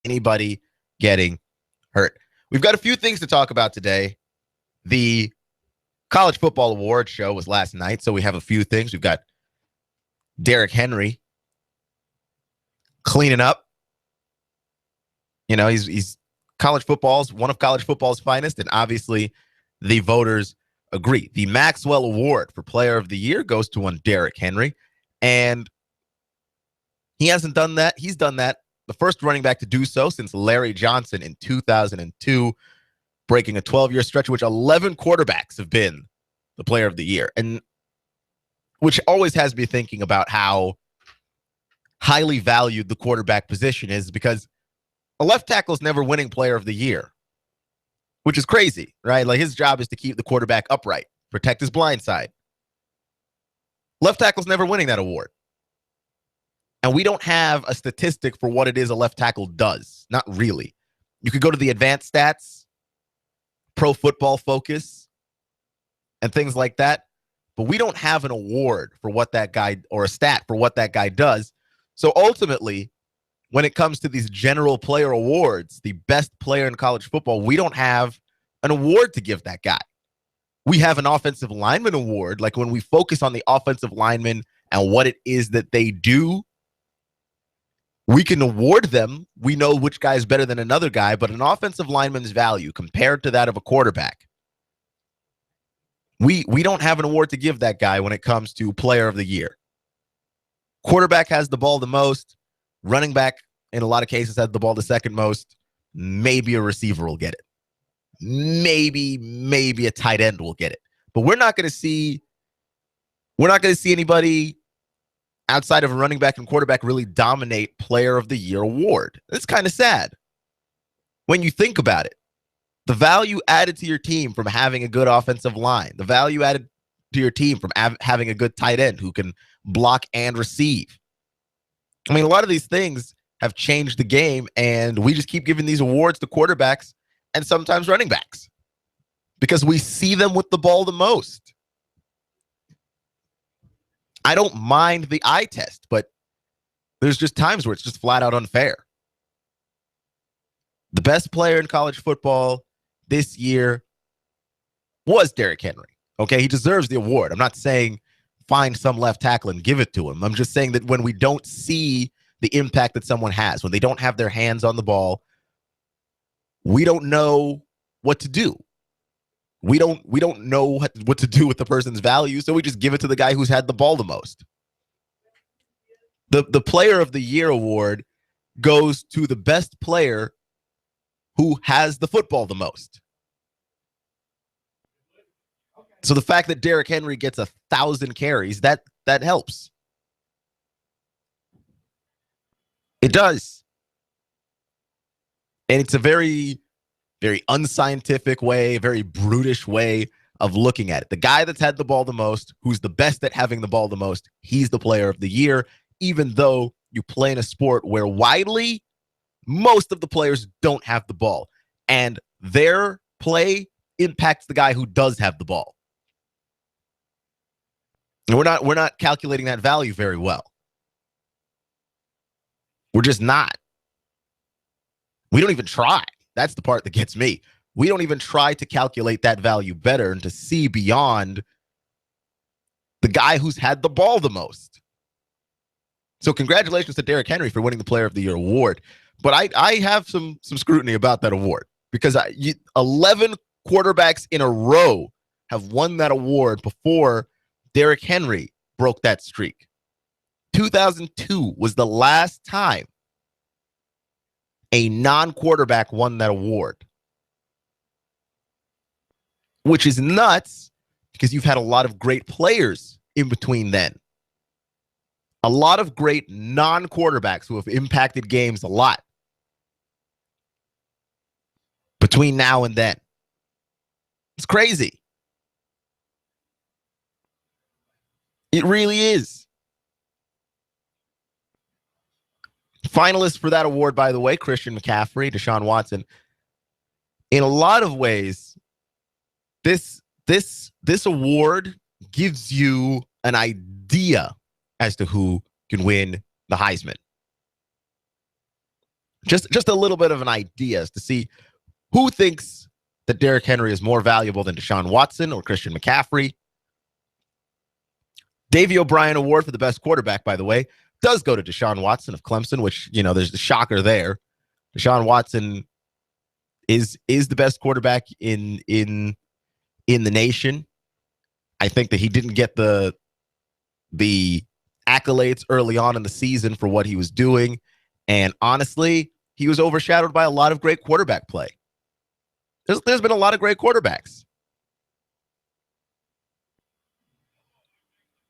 anybody getting hurt. We've got a few things to talk about today. The College Football Awards show was last night, so we have a few things. We've got Derrick Henry cleaning up. You know, he's college football's one of college football's finest, and obviously the voters agree. The Maxwell Award for Player of the Year goes to one Derrick Henry, and he hasn't done that. He's done that, the first running back to do so since Larry Johnson in 2002, breaking a 12-year stretch in which 11 quarterbacks have been the Player of the Year, and which always has me thinking about how highly valued the quarterback position is, because a left tackle is never winning Player of the Year, which is crazy, right? Like, his job is to keep the quarterback upright, protect his blind side. Left tackle's never winning that award. And we don't have a statistic for what it is a left tackle does. Not really. You could go to the advanced stats, Pro Football Focus, and things like that. But we don't have an award for what that guy, or a stat for what that guy does. So ultimately, when it comes to these general player awards, the best player in college football, we don't have an award to give that guy. We have an offensive lineman award. Like, when we focus on the offensive lineman and what it is that they do, we can award them. We know which guy is better than another guy, but an offensive lineman's value compared to that of a quarterback, we don't have an award to give that guy when it comes to Player of the Year. Quarterback has the ball the most. Running back, in a lot of cases, has the ball the second most. Maybe a receiver will get it. Maybe a tight end will get it. But we're not going to see anybody outside of a running back and quarterback really dominate Player of the Year award. It's kind of sad when you think about it. The value added to your team from having a good offensive line, the value added to your team from having a good tight end who can block and receive. I mean, a lot of these things have changed the game, and we just keep giving these awards to quarterbacks and sometimes running backs because we see them with the ball the most. I don't mind the eye test, but there's just times where it's just flat out unfair. The best player in college football this year was Derrick Henry. Okay, he deserves the award. I'm not saying find some left tackle and give it to him. I'm just saying that when we don't see the impact that someone has, when they don't have their hands on the ball, we don't know what to do. We don't know what to do with the person's value, so we just give it to the guy who's had the ball the most. The Player of the Year award goes to the best player who has the football the most. So the fact that Derrick Henry gets 1,000 carries, that helps. It does. And it's a very, very unscientific way, very brutish way of looking at it. The guy that's had the ball the most, who's the best at having the ball the most, he's the Player of the Year, even though you play in a sport where widely most of the players don't have the ball, and their play impacts the guy who does have the ball. And we're not calculating that value very well. We're just not. We don't even try. That's the part that gets me. We don't even try to calculate that value better and to see beyond the guy who's had the ball the most. So congratulations to Derrick Henry for winning the Player of the Year award. But I have some scrutiny about that award because 11 quarterbacks in a row have won that award before Derrick Henry broke that streak. 2002 was the last time a non-quarterback won that award, which is nuts because you've had a lot of great players in between then. A lot of great non-quarterbacks who have impacted games a lot between now and then. It's crazy. It really is. Finalists for that award, by the way, Christian McCaffrey, Deshaun Watson. In a lot of ways, this award gives you an idea as to who can win the Heisman. Just a little bit of an idea as to see who thinks that Derrick Henry is more valuable than Deshaun Watson or Christian McCaffrey. Davey O'Brien Award for the best quarterback, by the way, does go to Deshaun Watson of Clemson, which, there's the shocker there. Deshaun Watson is the best quarterback in the nation. I think that he didn't get the accolades early on in the season for what he was doing. And honestly, he was overshadowed by a lot of great quarterback play. There's been a lot of great quarterbacks.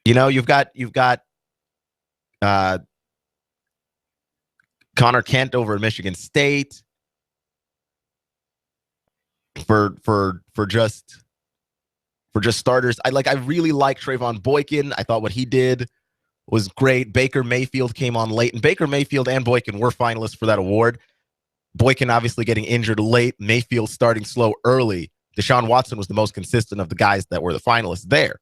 You've got Connor Kent over at Michigan State for just starters. I really like Trayvon Boykin. I thought what he did was great. Baker Mayfield came on late, and Baker Mayfield and Boykin were finalists for that award. Boykin obviously getting injured late, Mayfield starting slow early. Deshaun Watson was the most consistent of the guys that were the finalists there.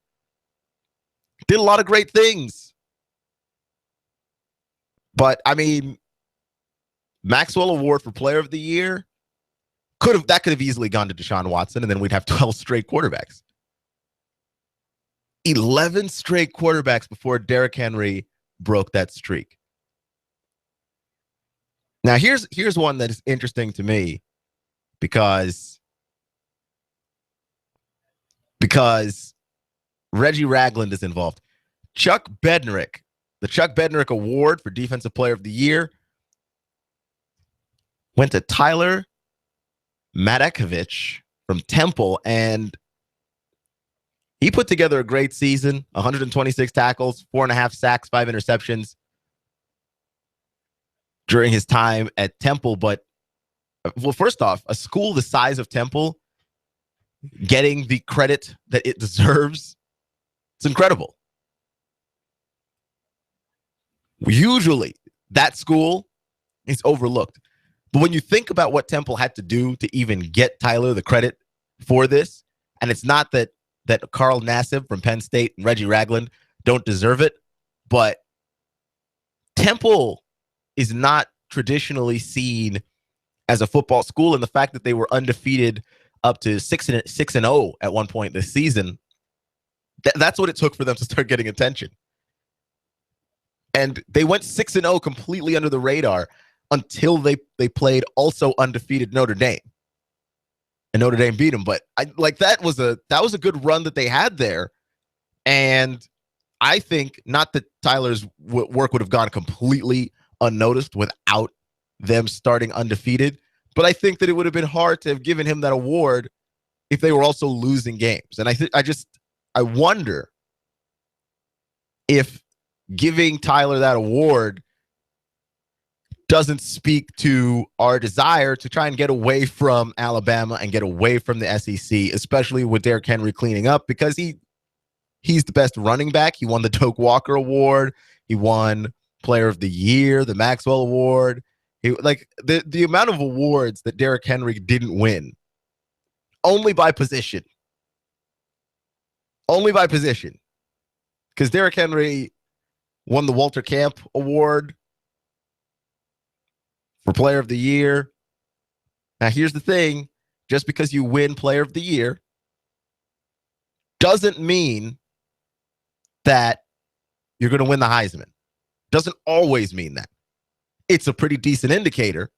Did a lot of great things. But, Maxwell Award for Player of the Year, could have easily gone to Deshaun Watson, and then we'd have 12 straight quarterbacks. 11 straight quarterbacks before Derrick Henry broke that streak. Now, here's one that is interesting to me because Reggie Ragland is involved. Chuck Bednarik, the Chuck Bednarik Award for Defensive Player of the Year, went to Tyler Matakovich from Temple, and he put together a great season, 126 tackles, 4.5 sacks, 5 interceptions during his time at Temple. But, well, first off, a school the size of Temple getting the credit that it deserves, it's incredible. Usually, that school is overlooked. But when you think about what Temple had to do to even get Tyler the credit for this, and it's not that Carl Nassib from Penn State and Reggie Ragland don't deserve it, but Temple is not traditionally seen as a football school, and the fact that they were undefeated up to 6-0 at one point this season, that's what it took for them to start getting attention. And they went 6-0 completely under the radar until they played also undefeated Notre Dame. And Notre Dame beat them. But that was a good run that they had there. And I think not that Tyler's work would have gone completely unnoticed without them starting undefeated, but I think that it would have been hard to have given him that award if they were also losing games. And I wonder if giving Tyler that award doesn't speak to our desire to try and get away from Alabama and get away from the SEC, especially with Derrick Henry cleaning up, because he's the best running back. He won the Doak Walker Award. He won Player of the Year, the Maxwell Award. The amount of awards that Derrick Henry didn't win, only by position. Only by position. Because Derrick Henry won the Walter Camp Award for Player of the Year. Now, here's the thing. Just because you win Player of the Year doesn't mean that you're going to win the Heisman. Doesn't always mean that. It's a pretty decent indicator.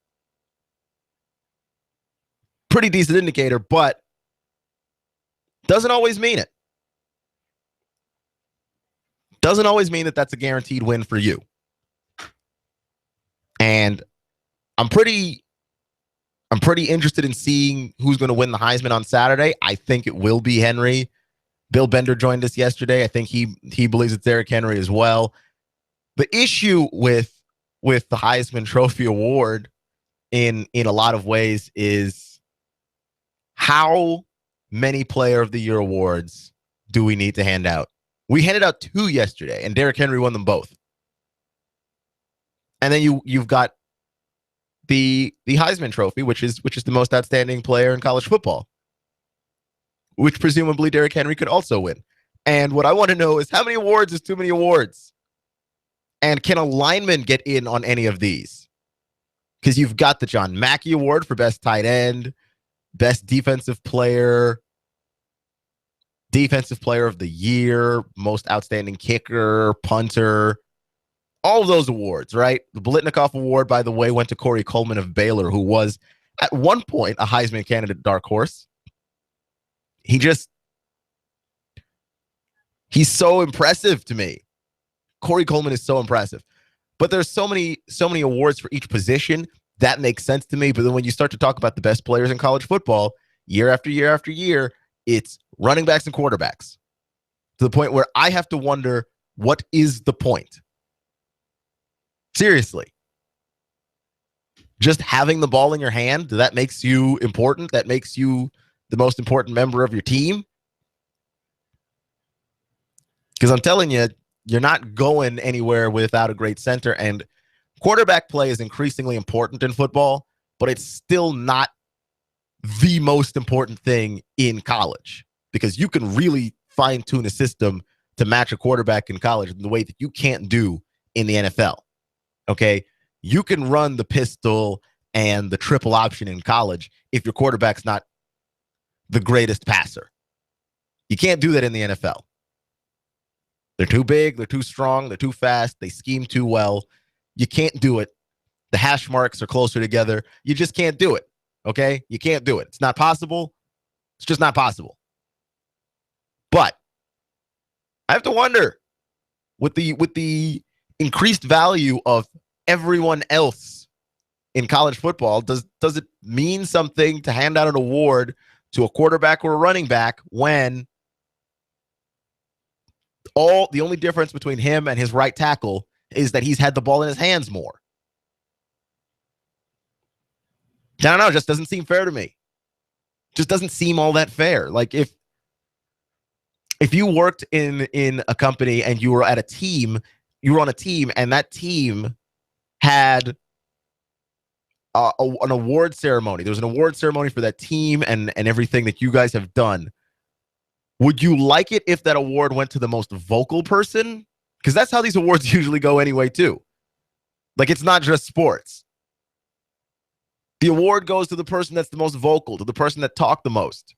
But doesn't always mean it. Doesn't always mean that that's a guaranteed win for you. And I'm pretty interested in seeing who's going to win the Heisman on Saturday. I think it will be Henry. Bill Bender joined us yesterday. I think he believes it's Derrick Henry as well. The issue with the Heisman Trophy Award in a lot of ways is how many Player of the Year awards do we need to hand out? We handed out 2 yesterday, and Derrick Henry won them both. And then you've got the Heisman Trophy, which is the most outstanding player in college football, which presumably Derrick Henry could also win. And what I want to know is how many awards is too many awards? And can a lineman get in on any of these? Because you've got the John Mackey Award for best tight end, best defensive player of the year, most outstanding kicker, punter, all of those awards, right? The Biletnikoff Award, by the way, went to Corey Coleman of Baylor, who was at one point a Heisman candidate dark horse. He's so impressive to me. Corey Coleman is so impressive. But there's so many awards for each position. That makes sense to me. But then when you start to talk about the best players in college football, year after year after year, it's running backs and quarterbacks. To the point where I have to wonder, what is the point? Seriously. Just having the ball in your hand, that makes you important? That makes you the most important member of your team? Because I'm telling you, you're not going anywhere without a great center. And quarterback play is increasingly important in football, but it's still not the most important thing in college, because you can really fine-tune a system to match a quarterback in college in the way that you can't do in the NFL. Okay? You can run the pistol and the triple option in college if your quarterback's not the greatest passer. You can't do that in the NFL. They're too big, they're too strong, they're too fast, they scheme too well. You can't do it. The hash marks are closer together. You just can't do it, okay? You can't do it. It's not possible. It's just not possible. But I have to wonder, with the increased value of everyone else in college football, does it mean something to hand out an award to a quarterback or a running back when the only difference between him and his right tackle is that he's had the ball in his hands more? I don't know. It just doesn't seem fair to me. Just doesn't seem all that fair. Like if you worked in a company and you were on a team and that team had an award ceremony. There was an award ceremony for that team and everything that you guys have done. Would you like it if that award went to the most vocal person? Because that's how these awards usually go anyway, too. Like, it's not just sports. The award goes to the person that's the most vocal, to the person that talked the most,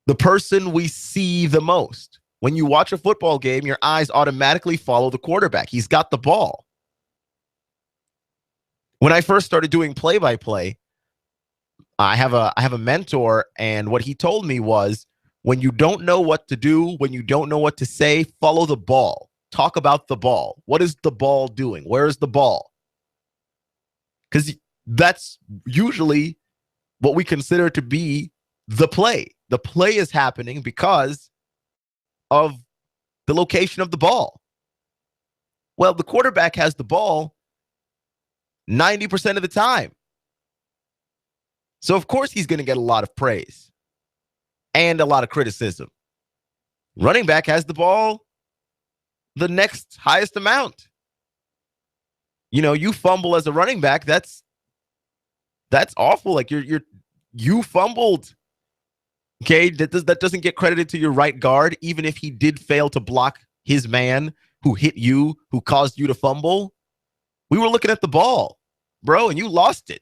the person we see the most. When you watch a football game, your eyes automatically follow the quarterback. He's got the ball. When I first started doing play-by-play, I have a mentor, and what he told me was, when you don't know what to do, when you don't know what to say, follow the ball. Talk about the ball. What is the ball doing? Where is the ball? Because that's usually what we consider to be the play. The play is happening because of the location of the ball. Well, the quarterback has the ball 90% of the time. So, of course, he's going to get a lot of praise and a lot of criticism. Running back has the ball the next highest amount. You know, you fumble as a running back, that's awful. Like you fumbled. Okay, that doesn't get credited to your right guard, even if he did fail to block his man who hit you, who caused you to fumble. We were looking at the ball, bro, and you lost it.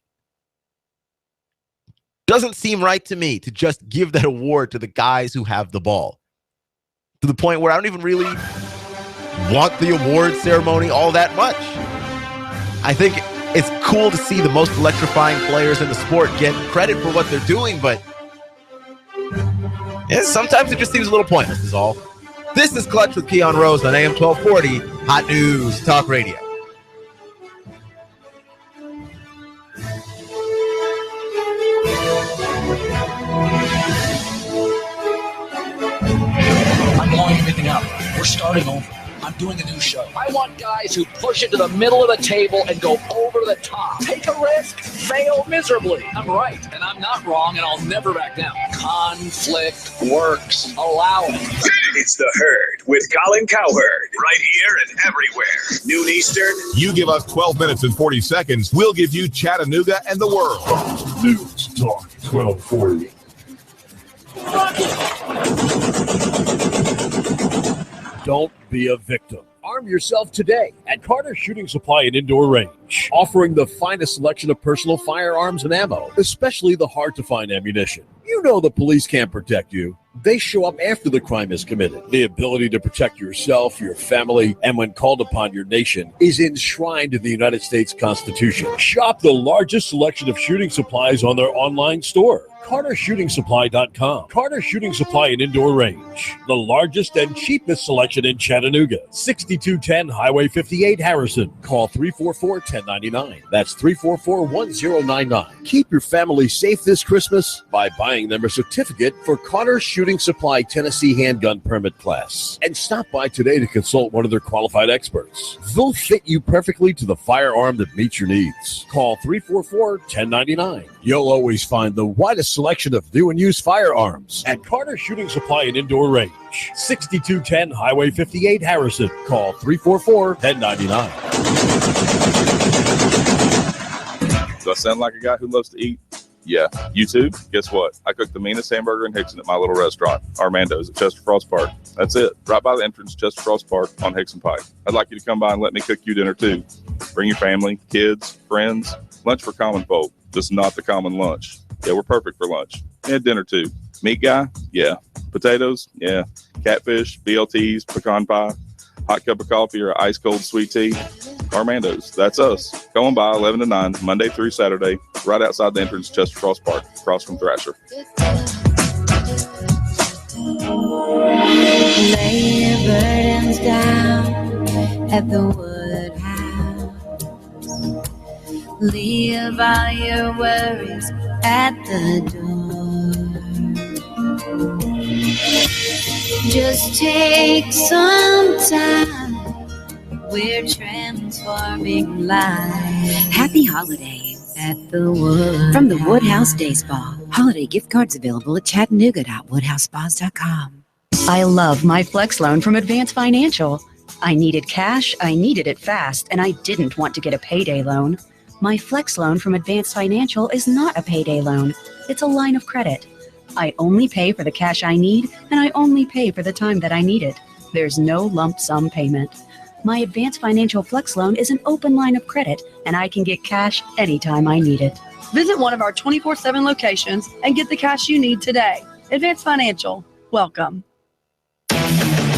Doesn't seem right to me to just give that award to the guys who have the ball. To the point where I don't even really want the award ceremony all that much. I think it's cool to see the most electrifying players in the sport get credit for what they're doing, but sometimes it just seems a little pointless is all. This is Clutch with Keon Rose on AM 1240, Hot News Talk Radio. I'm blowing everything up. We're starting over. I'm doing a new show. I want guys who push it to the middle of the table and go over the top. Take a risk, fail miserably. I'm right, and I'm not wrong, and I'll never back down. Conflict works. Allow it. It's The Herd with Colin Cowherd. Right here and everywhere. Noon Eastern. You give us 12 minutes and 40 seconds. We'll give you Chattanooga and the world. Fox News Talk 1240. Don't be a victim. Arm yourself today at Carter Shooting Supply and Indoor Range, offering the finest selection of personal firearms and ammo, especially the hard-to-find ammunition. You know the police can't protect you. They show up after the crime is committed. The ability to protect yourself, your family, and when called upon, your nation is enshrined in the United States Constitution. Shop the largest selection of shooting supplies on their online store, CarterShootingSupply.com. Carter Shooting Supply and Indoor Range, the largest and cheapest selection in Chattanooga. 6210 Highway 58, Harrison. Call 344-1099. That's 344-1099. Keep your family safe this Christmas by buying them a certificate for Carter Shooting Supply Tennessee Handgun Permit Class. And stop by today to consult one of their qualified experts. They'll fit you perfectly to the firearm that meets your needs. Call 344-1099. You'll always find the widest selection of new and used firearms at Carter Shooting Supply and Indoor Range. 6210 Highway 58, Harrison. Call 344-1099. Do I sound like a guy who loves to eat? Yeah. You too? Guess what? I cook the meanest hamburger in Hickson at my little restaurant, Armando's at Chester Frost Park. That's it. Right by the entrance, Chester Frost Park on Hickson Pike. I'd like you to come by and let me cook you dinner too. Bring your family, kids, friends. Lunch for common folk, just not the common lunch. Yeah, we're perfect for lunch. And dinner too. Meat guy? Yeah. Potatoes? Yeah. Catfish, BLTs, pecan pie, hot cup of coffee or ice cold sweet tea. Armando's. That's us. Going by 11 to 9, Monday through Saturday, right outside the entrance, Chester Frost Park, across from Thrasher. Lay your burdens down at the woodhouse. Leave all your worries at the door. Just take some time. We're transforming life. Happy holidays at the Wood. From the Woodhouse Day Spa. Holiday gift cards available at chattanooga.woodhousespas.com. I love my Flex loan from Advance Financial. I needed cash, I needed it fast, and I didn't want to get a payday loan. My Flex loan from Advance Financial is not a payday loan. It's a line of credit. I only pay for the cash I need, and I only pay for the time that I need it. There's no lump sum payment. My Advance Financial Flex loan is an open line of credit, and I can get cash anytime I need it. Visit one of our 24/7 locations and get the cash you need today. Advance Financial. Welcome.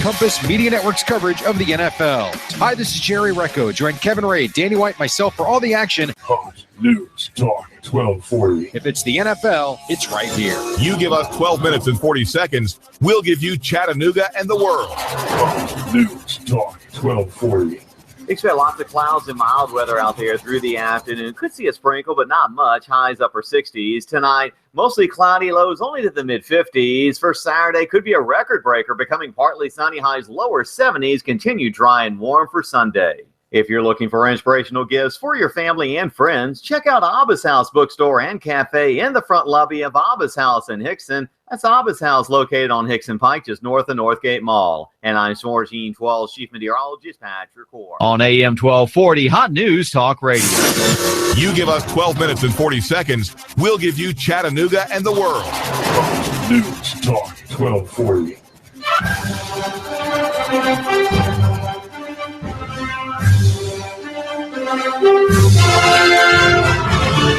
Compass Media Network's coverage of the NFL. Hi, this is Jerry Recco. Join Kevin Ray, Danny White, myself for all the action. Fox News Talk 1240. If it's the NFL, it's right here. You give us 12 minutes and 40 seconds, we'll give you Chattanooga and the world. Fox News Talk 1240. Expect lots of clouds and mild weather out there through the afternoon. Could see a sprinkle, but not much. Highs upper 60s. Tonight, mostly cloudy, lows only to the mid-50s. For Saturday, could be a record breaker, becoming partly sunny. Highs lower 70s. Continue dry and warm for Sunday. If you're looking for inspirational gifts for your family and friends, check out Abba's House Bookstore and Cafe in the front lobby of Abba's House in Hickson. That's Abba's House, located on Hickson Pike, just north of Northgate Mall. And I'm 1412 Chief Meteorologist Patrick Core. On AM 1240, Hot News Talk Radio. You give us 12 minutes and 40 seconds, we'll give you Chattanooga and the world. Fox News Talk 1240.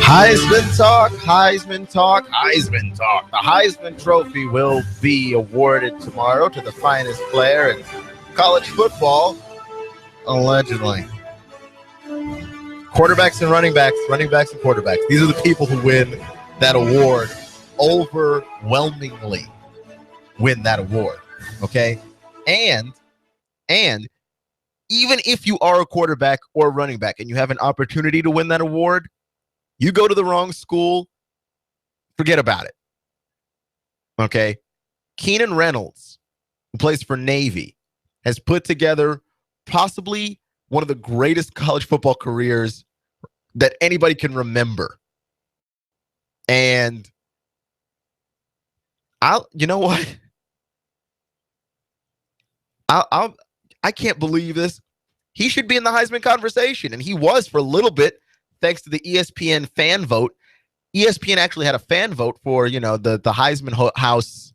Heisman talk, Heisman talk, Heisman talk. The Heisman Trophy will be awarded tomorrow to the finest player in college football, allegedly. Quarterbacks and running backs and quarterbacks. These are the people who win that award, overwhelmingly win that award, okay? And even if you are a quarterback or running back and you have an opportunity to win that award, you go to the wrong school, forget about it. Okay? Keenan Reynolds, who plays for Navy, has put together possibly one of the greatest college football careers that anybody can remember. And you know what? I can't believe this. He should be in the Heisman conversation, and he was for a little bit, thanks to the ESPN fan vote. ESPN actually had a fan vote for, the Heisman House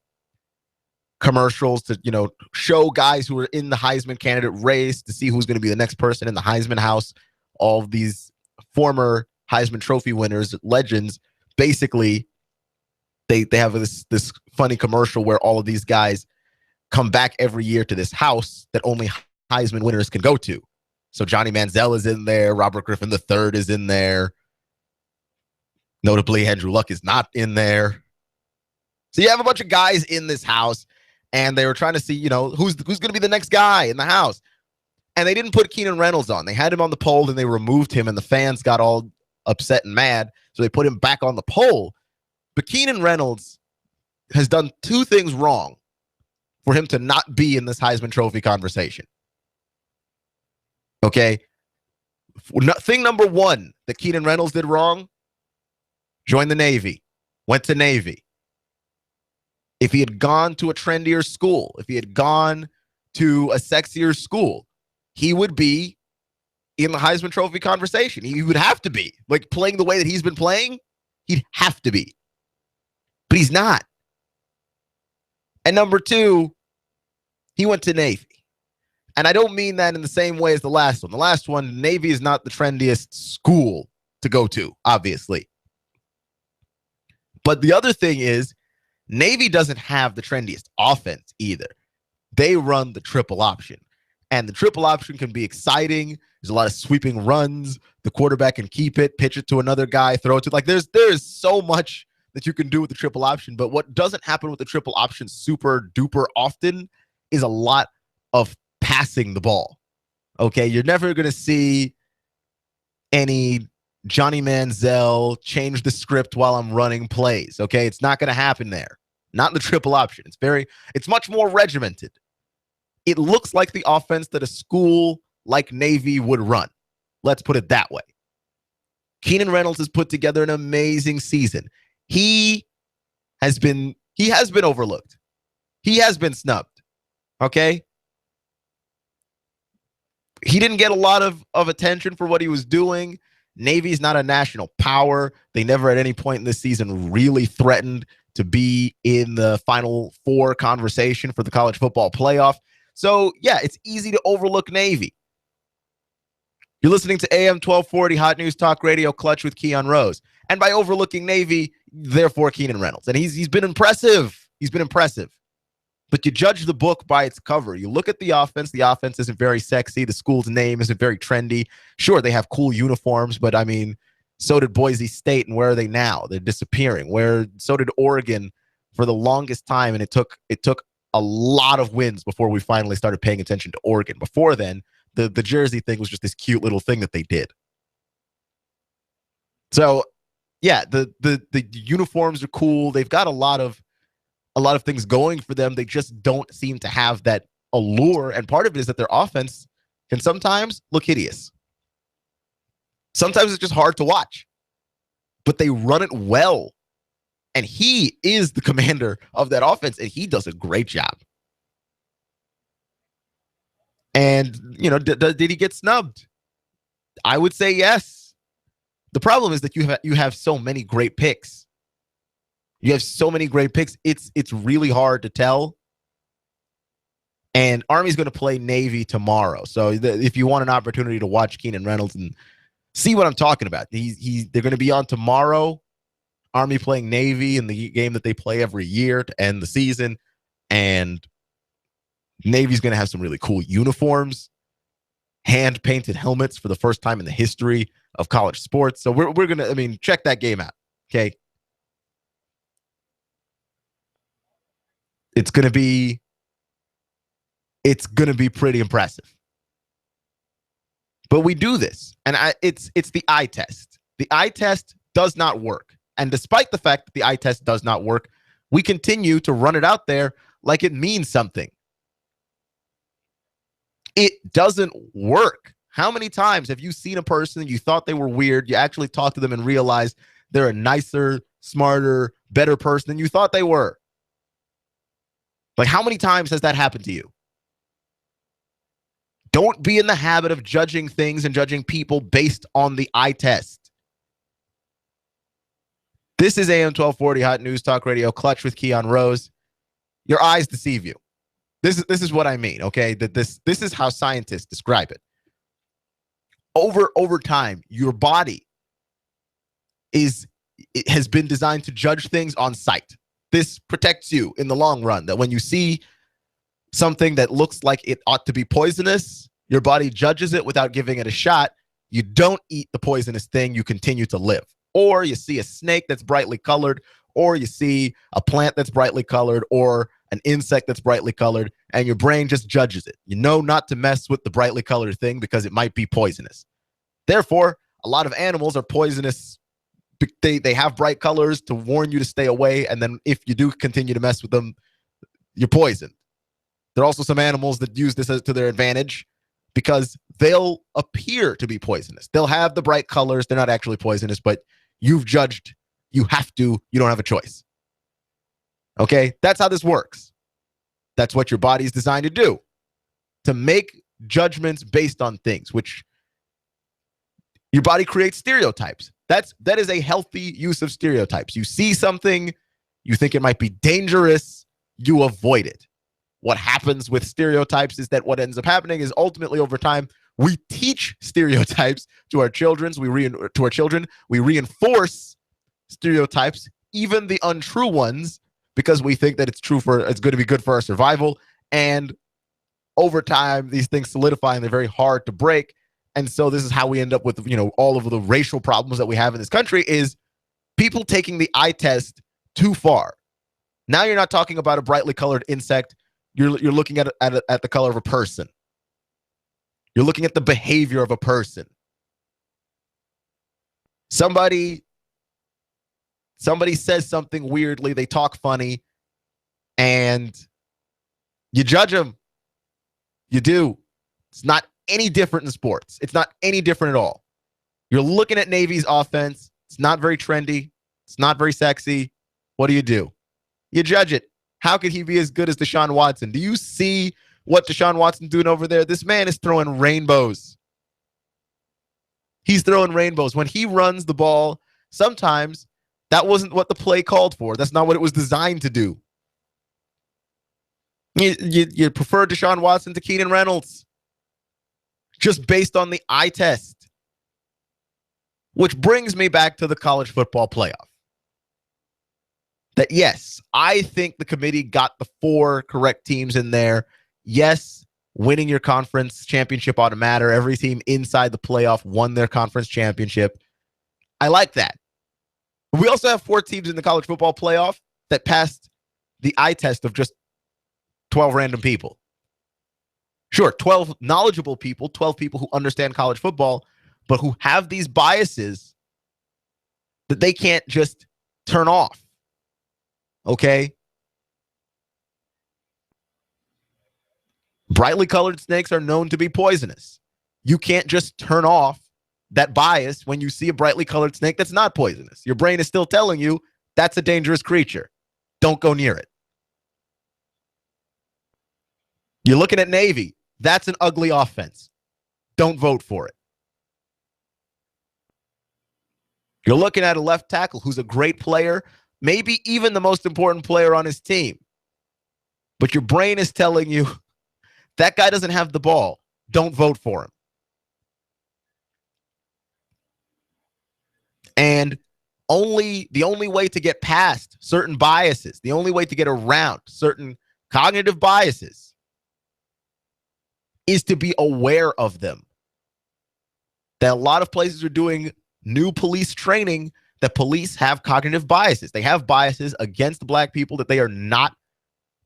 commercials to, show guys who are in the Heisman candidate race to see who's going to be the next person in the Heisman house. All of these former Heisman Trophy winners, legends, basically they have this funny commercial where all of these guys come back every year to this house that only Heisman winners can go to. So Johnny Manziel is in there. Robert Griffin III is in there. Notably, Andrew Luck is not in there. So you have a bunch of guys in this house, and they were trying to see, who's going to be the next guy in the house. And they didn't put Keenan Reynolds on. They had him on the poll, and they removed him, and the fans got all upset and mad. So they put him back on the poll. But Keenan Reynolds has done two things wrong for him to not be in this Heisman Trophy conversation. Okay? Thing number one that Keenan Reynolds did wrong, joined the Navy, went to Navy. If he had gone to a trendier school, if he had gone to a sexier school, he would be in the Heisman Trophy conversation. He would have to be. Like, playing the way that he's been playing, he'd have to be. But he's not. And number two, he went to Navy. And I don't mean that in the same way as the last one. The last one, Navy is not the trendiest school to go to, obviously. But the other thing is, Navy doesn't have the trendiest offense either. They run the triple option. And the triple option can be exciting. There's a lot of sweeping runs. The quarterback can keep it, pitch it to another guy, throw it to, like, there is so much that you can do with the triple option. But what doesn't happen with the triple option super duper often is a lot of passing the ball. Okay, you're never going to see any Johnny Manziel change the script while I'm running plays. Okay, it's not going to happen there. Not in the triple option. It's much more regimented. It looks like the offense that a school like Navy would run. Let's put it that way. Keenan Reynolds has put together an amazing season. He has been overlooked. He has been snubbed. Okay? He didn't get a lot of attention for what he was doing. Navy's not a national power. They never at any point in this season really threatened to be in the Final Four conversation for the college football playoff. So, yeah, it's easy to overlook Navy. You're listening to AM 1240 Hot News Talk Radio Clutch with Keon Rose. And by overlooking Navy, therefore Keenan Reynolds. And he's been impressive. He's been impressive. But you judge the book by its cover. You look at the offense. The offense isn't very sexy. The school's name isn't very trendy. Sure, they have cool uniforms, but, I mean, so did Boise State, and where are they now? They're disappearing. So did Oregon for the longest time, and it took a lot of wins before we finally started paying attention to Oregon. Before then, the jersey thing was just this cute little thing that they did. So, yeah, the uniforms are cool. They've got a lot of things going for them. They just don't seem to have that allure, and part of it is that their offense can sometimes look hideous. Sometimes it's just hard to watch, but they run it well. And he is the commander of that offense, and he does a great job. And, did he get snubbed? I would say yes. The problem is that you have so many great picks. You have so many great picks. It's really hard to tell. And Army's going to play Navy tomorrow. So if you want an opportunity to watch Keenan Reynolds and see what I'm talking about, they're going to be on tomorrow. Army playing Navy in the game that they play every year to end the season. And Navy's going to have some really cool uniforms, hand-painted helmets for the first time in the history of college sports. So we're going to, check that game out, okay? It's going to be pretty impressive. But we do this, and it's the eye test. The eye test does not work. And despite the fact that the eye test does not work, we continue to run it out there like it means something. It doesn't work. How many times have you seen a person, you thought they were weird, you actually talked to them and realized they're a nicer, smarter, better person than you thought they were? Like, how many times has that happened to you? Don't be in the habit of judging things and judging people based on the eye test. This is AM 1240 Hot News Talk Radio Clutch with Keon Rose. Your eyes deceive you. This is what I mean, okay? That this is how scientists describe it. Over time, your body has been designed to judge things on sight. This protects you in the long run, that when you see something that looks like it ought to be poisonous, your body judges it without giving it a shot. You don't eat the poisonous thing, you continue to live. Or you see a snake that's brightly colored, or you see a plant that's brightly colored, or an insect that's brightly colored, and your brain just judges it. You know not to mess with the brightly colored thing because it might be poisonous. Therefore, a lot of animals are poisonous. They have bright colors to warn you to stay away, and then if you do continue to mess with them, you're poisoned. There are also some animals that use this to their advantage because they'll appear to be poisonous. They'll have the bright colors. They're not actually poisonous, but you've judged. You have to. You don't have a choice. Okay? That's how this works. That's what your body is designed to do, to make judgments based on things, which your body creates stereotypes. That is a healthy use of stereotypes. You see something, you think it might be dangerous, you avoid it. What happens with stereotypes is that what ends up happening is ultimately over time, we teach stereotypes to our children. We reinforce stereotypes, even the untrue ones, because we think that it's going to be good for our survival. And over time, these things solidify and they're very hard to break. And so this is how we end up with, all of the racial problems that we have in this country is people taking the eye test too far. Now you're not talking about a brightly colored insect. You're looking at the color of a person. You're looking at the behavior of a person. Somebody says something weirdly, they talk funny, and you judge them. You do. It's not any different in sports. It's not any different at all. You're looking at Navy's offense. It's not very trendy. It's not very sexy. What do? You judge it. How could he be as good as Deshaun Watson? Do you see what Deshaun Watson's doing over there? This man is throwing rainbows. He's throwing rainbows. When he runs the ball, sometimes that wasn't what the play called for. That's not what it was designed to do. You prefer Deshaun Watson to Keenan Reynolds just based on the eye test. Which brings me back to the college football playoff. That yes, I think the committee got the 4 correct teams in there. Yes, winning your conference championship ought to matter. Every team inside the playoff won their conference championship. I like that. We also have 4 teams in the college football playoff that passed the eye test of just 12 random people. Sure, 12 knowledgeable people, 12 people who understand college football, but who have these biases that they can't just turn off. Okay? Brightly colored snakes are known to be poisonous. You can't just turn off that bias when you see a brightly colored snake that's not poisonous. Your brain is still telling you that's a dangerous creature. Don't go near it. You're looking at Navy. That's an ugly offense. Don't vote for it. You're looking at a left tackle who's a great player, maybe even the most important player on his team. But your brain is telling you that guy doesn't have the ball. Don't vote for him. And the only way to get past certain biases, the only way to get around certain cognitive biases is to be aware of them. That a lot of places are doing new police training, that police have cognitive biases. They have biases against black people that they are not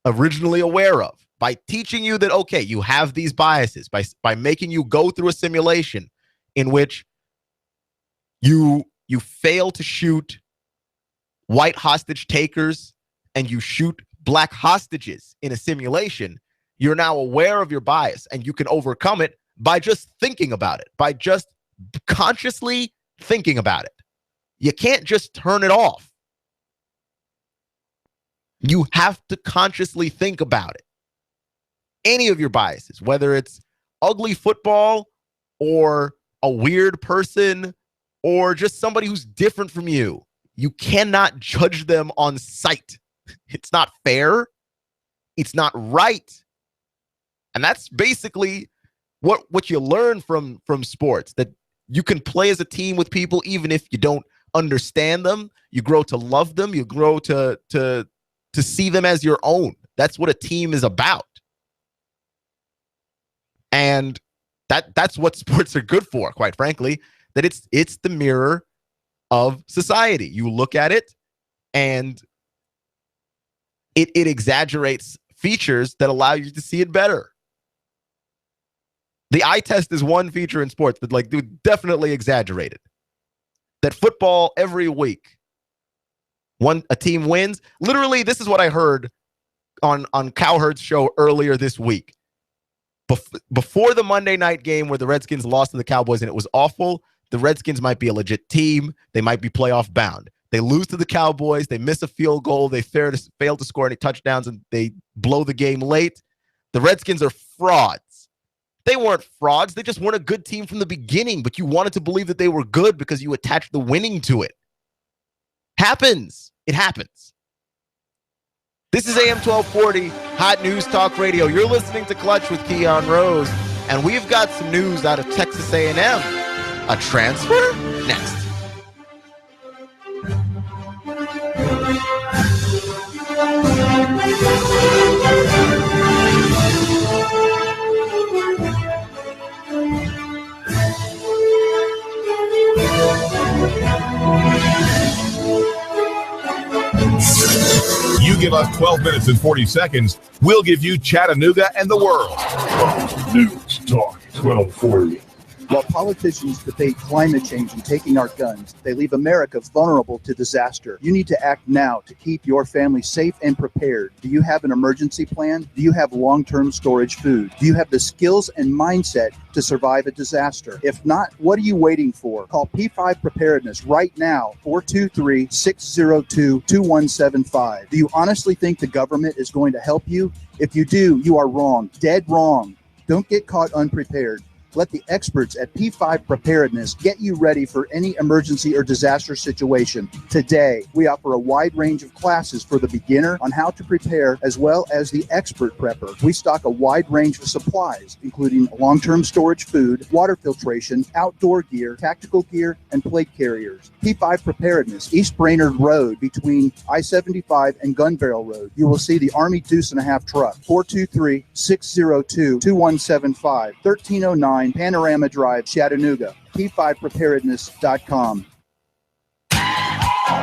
originally aware of. By teaching you that, okay, you have these biases, by making you go through a simulation in which you fail to shoot white hostage takers and you shoot black hostages in a simulation, you're now aware of your bias and you can overcome it by just thinking about it, by just consciously thinking about it. You can't just turn it off. You have to consciously think about it. Any of your biases, whether it's ugly football or a weird person or just somebody who's different from you, you cannot judge them on sight. It's not fair. It's not right. And that's basically what you learn from sports, that you can play as a team with people even if you don't understand them. You grow to love them. You grow to see them as your own. That's what a team is about. And that's what sports are good for, quite frankly, that it's the mirror of society. You look at it and it exaggerates features that allow you to see it better. The eye test is one feature in sports, but like, dude, definitely exaggerated. That football every week, a team wins. Literally, this is what I heard on Cowherd's show earlier this week. Before the Monday night game where the Redskins lost to the Cowboys and it was awful, the Redskins might be a legit team. They might be playoff bound. They lose to the Cowboys. They miss a field goal. They fail to score any touchdowns, and they blow the game late. The Redskins are frauds. They weren't frauds. They just weren't a good team from the beginning, but you wanted to believe that they were good because you attached the winning to it. Happens. It happens. This is AM 1240, Hot News Talk Radio. You're listening to Clutch with Keon Rose, and we've got some news out of Texas A&M. A transfer? Next. You give us 12 minutes and 40 seconds, we'll give you Chattanooga and the world. News Talk 1240. While politicians debate climate change and taking our guns, they leave America vulnerable to disaster. You need to act now to keep your family safe and prepared. Do you have an emergency plan? Do you have long-term storage food? Do you have the skills and mindset to survive a disaster? If not, what are you waiting for? Call P5 Preparedness right now, 423-602-2175. Do you honestly think the government is going to help you? If you do, you are wrong, dead wrong. Don't get caught unprepared. Let the experts at P5 Preparedness get you ready for any emergency or disaster situation. Today, we offer a wide range of classes for the beginner on how to prepare, as well as the expert prepper. We stock a wide range of supplies, including long-term storage food, water filtration, outdoor gear, tactical gear, and plate carriers. P5 Preparedness, East Brainerd Road between I-75 and Gun Barrel Road. You will see the Army Deuce and a Half truck, 423-602-2175, 1309 Panorama Drive, Chattanooga, P5Preparedness.com.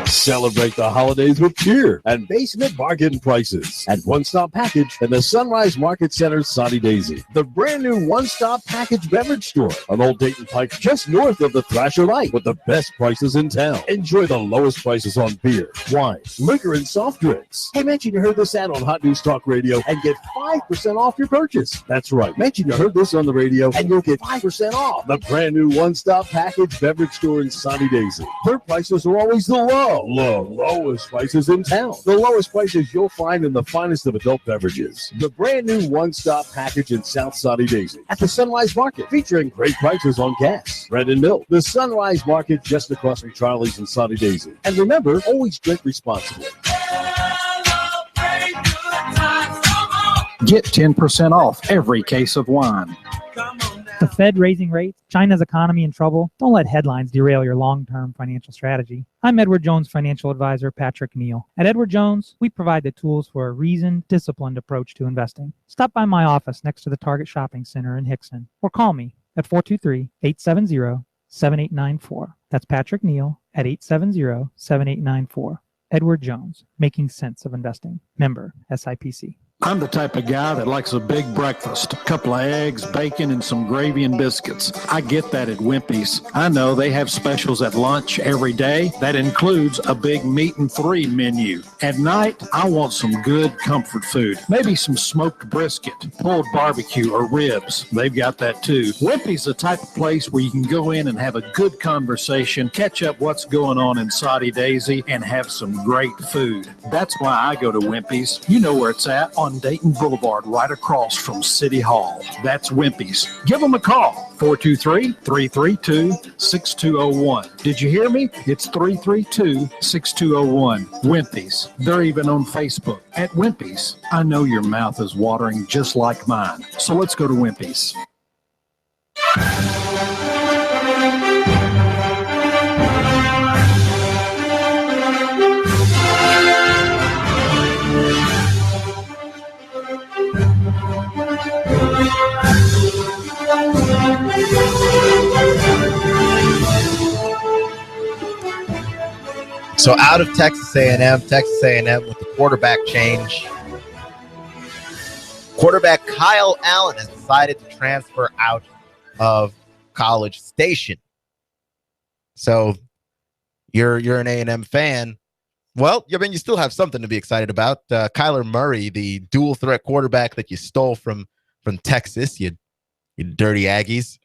Celebrate the holidays with cheer and basement bargain prices at One Stop Package in the Sunrise Market Center, Sunny Daisy. The brand new One Stop Package beverage store on Old Dayton Pike, just north of the Thrasher Light, with the best prices in town. Enjoy the lowest prices on beer, wine, liquor, and soft drinks. Hey, mention you heard this ad on Hot News Talk Radio and get 5% off your purchase. That's right. Mention you heard this on the radio and you'll get 5% off. The brand new One Stop Package beverage store in Sunny Daisy. Their prices are always the lowest prices in town. The lowest prices you'll find in the finest of adult beverages. The brand new One Stop Package in South Sunny Daisy at the Sunrise Market, featuring great prices on gas, bread, and milk. The Sunrise Market just across from Charlie's in Sunny Daisy. And remember, always drink responsibly. Get 10% off every case of wine. The Fed raising rates, China's economy in trouble. Don't let headlines derail your long-term financial strategy. I'm Edward Jones financial advisor Patrick Neal. At Edward Jones, we provide the tools for a reasoned, disciplined approach to investing. Stop by my office next to the Target Shopping Center in Hickson, or call me at 423-870-7894. That's Patrick Neal at 870-7894. Edward Jones, making sense of investing. Member SIPC. I'm the type of guy that likes a big breakfast, a couple of eggs, bacon, and some gravy and biscuits. I get that at Wimpy's. I know they have specials at lunch every day. That includes a big meat and three menu. At night, I want some good comfort food. Maybe some smoked brisket, pulled barbecue, or ribs. They've got that too. Wimpy's the type of place where you can go in and have a good conversation, catch up what's going on in Sunny Daisy, and have some great food. That's why I go to Wimpy's. You know where it's at, on on Dayton Boulevard, right across from City Hall. That's Wimpy's. Give them a call, 423-332-6201. Did you hear me? It's 332-6201. Wimpy's. They're even on Facebook at Wimpy's. I know your mouth is watering just like mine, so let's go to Wimpy's. So out of Texas A&M with the quarterback change. Quarterback Kyle Allen has decided to transfer out of College Station. So you're an A&M fan. Well, I mean, you still have something to be excited about. Kyler Murray, the dual threat quarterback that you stole from Texas, you dirty Aggies.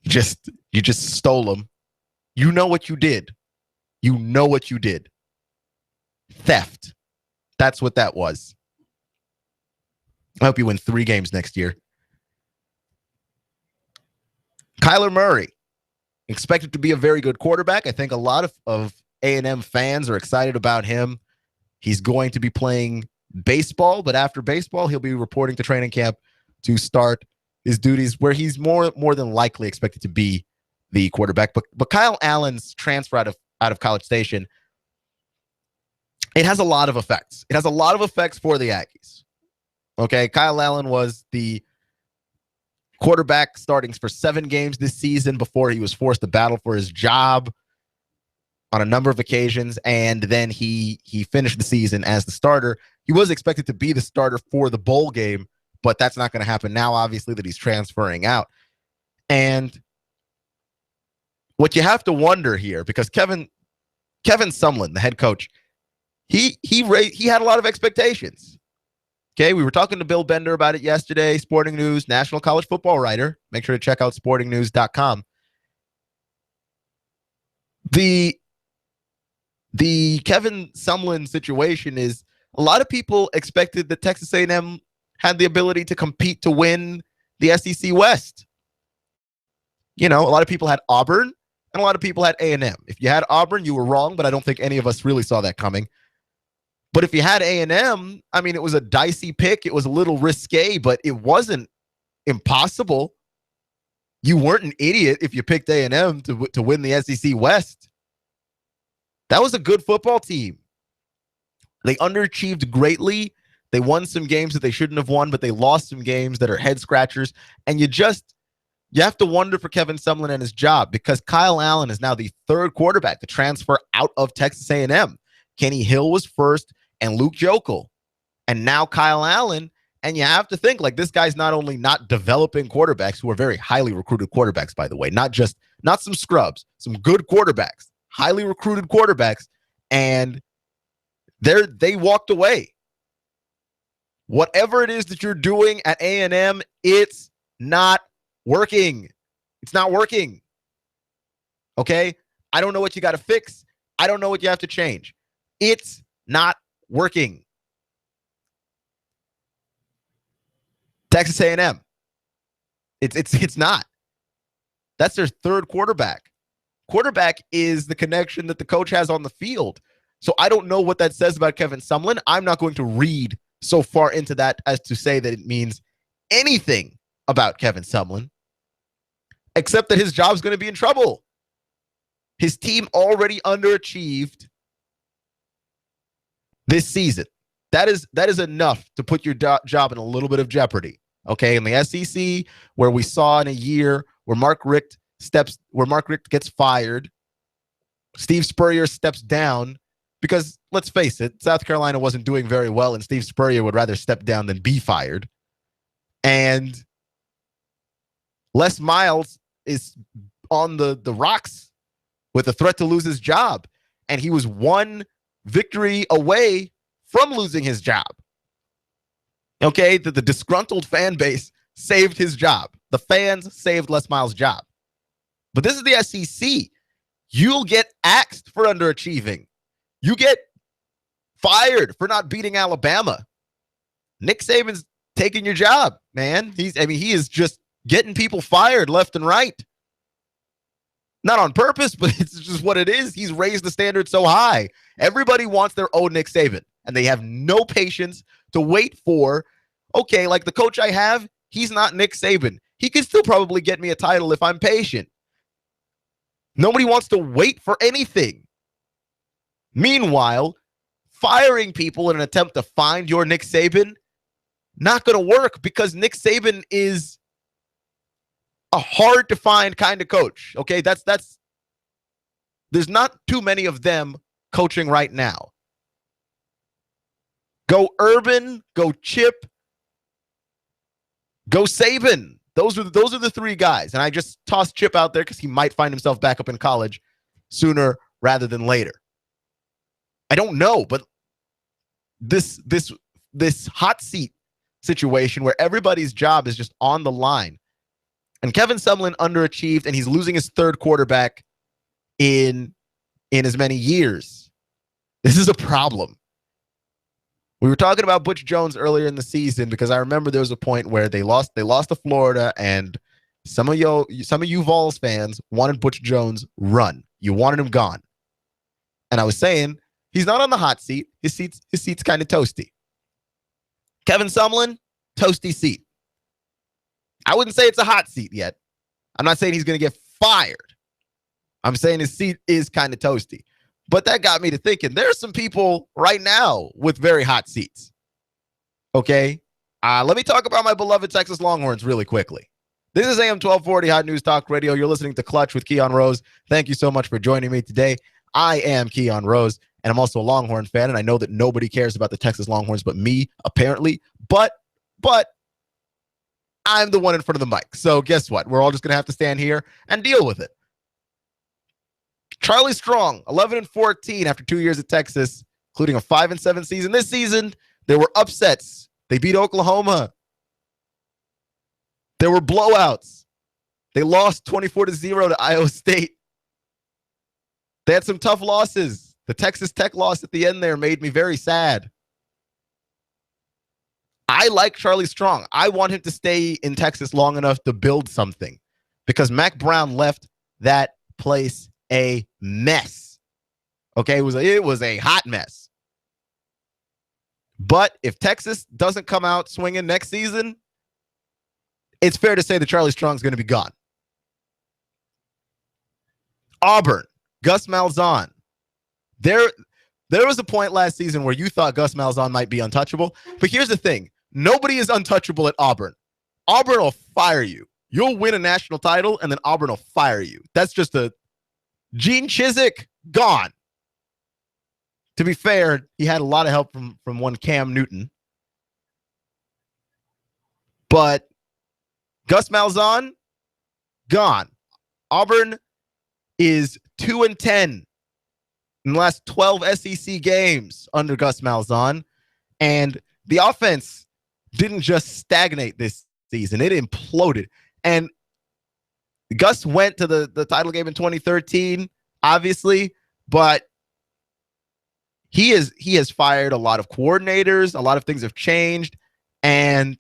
You just stole him. You know what you did. You know what you did. Theft. That's what that was. I hope you win 3 games next year. Kyler Murray, expected to be a very good quarterback. I think a lot of A&M fans are excited about him. He's going to be playing baseball, but after baseball, he'll be reporting to training camp to start his duties where he's more than likely expected to be the quarterback. But Kyle Allen's transfer out of College Station, it has a lot of effects. It has a lot of effects for the Aggies. Okay, Kyle Allen was the quarterback starting for 7 games this season before he was forced to battle for his job on a number of occasions, and then he finished the season as the starter. He was expected to be the starter for the bowl game, but that's not going to happen now, obviously, that he's transferring out. And what you have to wonder here, because Kevin Sumlin, the head coach, he had a lot of expectations. Okay, we were talking to Bill Bender about it yesterday. Sporting News, national college football writer. Make sure to check out sportingnews.com. The Kevin Sumlin situation is a lot of people expected that Texas A&M had the ability to compete to win the SEC West. You know, a lot of people had Auburn and a lot of people had A&M. If you had Auburn, you were wrong, but I don't think any of us really saw that coming. But if you had A&M, I mean, it was a dicey pick. It was a little risque, but it wasn't impossible. You weren't an idiot if you picked A&M to win the SEC West. That was a good football team. They underachieved greatly. They won some games that they shouldn't have won, but they lost some games that are head scratchers. And you have to wonder for Kevin Sumlin and his job, because Kyle Allen is now the 3rd quarterback to transfer out of Texas A&M. Kenny Hill was first, and Luke Jokel, and now Kyle Allen. And you have to think, like, this guy's not only not developing quarterbacks, who are very highly recruited quarterbacks, by the way, not some scrubs, some good quarterbacks, highly recruited quarterbacks, and they walked away. Whatever it is that you're doing at A&M, it's not working. It's not working. Okay? I don't know what you got to fix. I don't know what you have to change. It's not working. Texas A&M. It's not. That's their 3rd quarterback. Quarterback is the connection that the coach has on the field. So I don't know what that says about Kevin Sumlin. I'm not going to read so far into that as to say that it means anything about Kevin Sumlin, except that his job's going to be in trouble. His team already underachieved this season. That is enough to put your job in a little bit of jeopardy. Okay, in the SEC, where we saw in a year where Mark Richt gets fired, Steve Spurrier steps down, because let's face it, South Carolina wasn't doing very well, and Steve Spurrier would rather step down than be fired. And Les Miles is on the rocks with a threat to lose his job, and he was one victory away from losing his job. Okay, the disgruntled fan base saved his job. The fans saved Les Miles' job. But this is the SEC. You'll get axed for underachieving. You get fired for not beating Alabama. Nick Saban's taking your job, man. He is just getting people fired left and right. Not on purpose, but it's just what it is. He's raised the standard so high. Everybody wants their own Nick Saban, and they have no patience to wait for, okay, like the coach I have, he's not Nick Saban. He can still probably get me a title if I'm patient. Nobody wants to wait for anything. Meanwhile, firing people in an attempt to find your Nick Saban, not going to work because Nick Saban is a hard to find kind of coach. Okay, that's there's not too many of them coaching right now. Go Urban, go Chip, go Saban. Those are the three guys. And I just tossed Chip out there because he might find himself back up in college sooner rather than later. I don't know, but this hot seat situation where everybody's job is just on the line. And Kevin Sumlin underachieved, and he's losing his third quarterback in as many years. This is a problem. We were talking about Butch Jones earlier in the season because I remember there was a point where they lost to Florida, and some of you Vols fans wanted Butch Jones run. You wanted him gone. And I was saying he's not on the hot seat. His seat's kind of toasty. Kevin Sumlin, toasty seat. I wouldn't say it's a hot seat yet. I'm not saying he's going to get fired. I'm saying his seat is kind of toasty. But that got me to thinking, there's some people right now with very hot seats. Okay? Let me talk about my beloved Texas Longhorns really quickly. This is AM 1240 Hot News Talk Radio. You're listening to Clutch with Keon Rose. Thank you so much for joining me today. I am Keon Rose, and I'm also a Longhorn fan, and I know that nobody cares about the Texas Longhorns but me, apparently. But I'm the one in front of the mic. So guess what? We're all just going to have to stand here and deal with it. Charlie Strong, 11-14 after 2 years at Texas, including a 5-7 season. This season, there were upsets. They beat Oklahoma. There were blowouts. They lost 24-0 to Iowa State. They had some tough losses. The Texas Tech loss at the end there made me very sad. I like Charlie Strong. I want him to stay in Texas long enough to build something because Mac Brown left that place a mess. Okay, it was a hot mess. But if Texas doesn't come out swinging next season, it's fair to say that Charlie Strong's going to be gone. Auburn, Gus Malzahn. There was a point last season where you thought Gus Malzahn might be untouchable. But here's the thing. Nobody is untouchable at Auburn. Auburn will fire you. You'll win a national title, and then Auburn will fire you. That's just a Gene Chizik, gone. To be fair, he had a lot of help from one Cam Newton. But Gus Malzahn, gone. Auburn is 2-10 in the last 12 SEC games under Gus Malzahn. And the offense didn't just stagnate this season. It imploded. And Gus went to the title game in 2013, obviously, but he has fired a lot of coordinators. A lot of things have changed, and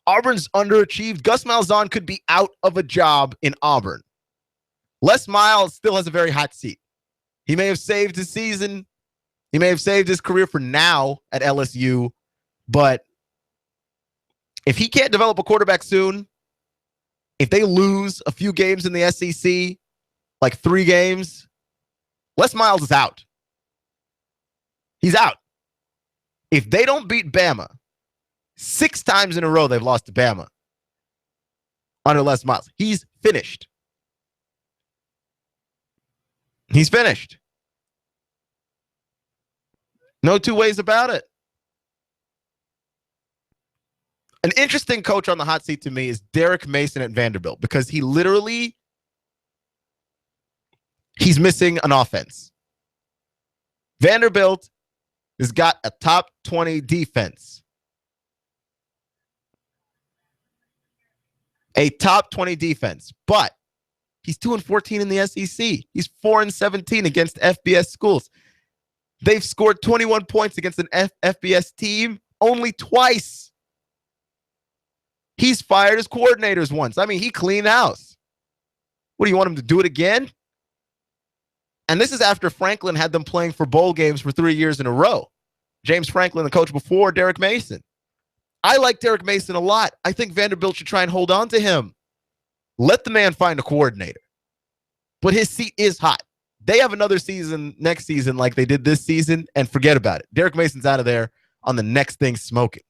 Auburn's underachieved. Gus Malzahn could be out of a job in Auburn. Les Miles still has a very hot seat. He may have saved his season. He may have saved his career for now at LSU, but if he can't develop a quarterback soon, if they lose a few games in the SEC, like 3 games, Les Miles is out. He's out. If they don't beat Bama, 6 times in a row they've lost to Bama under Les Miles, he's finished. He's finished. No two ways about it. An interesting coach on the hot seat to me is Derek Mason at Vanderbilt because he's missing an offense. Vanderbilt has got a top 20 defense. A top 20 defense, but he's 2-14 in the SEC. He's 4-17 against FBS schools. They've scored 21 points against an FBS team only twice. He's fired his coordinators once. I mean, he cleaned house. What, do you want him to do it again? And this is after Franklin had them playing for bowl games for 3 years in a row. James Franklin, the coach before Derek Mason. I like Derek Mason a lot. I think Vanderbilt should try and hold on to him. Let the man find a coordinator. But his seat is hot. They have another season next season like they did this season, and forget about it. Derek Mason's out of there on the next thing smoking.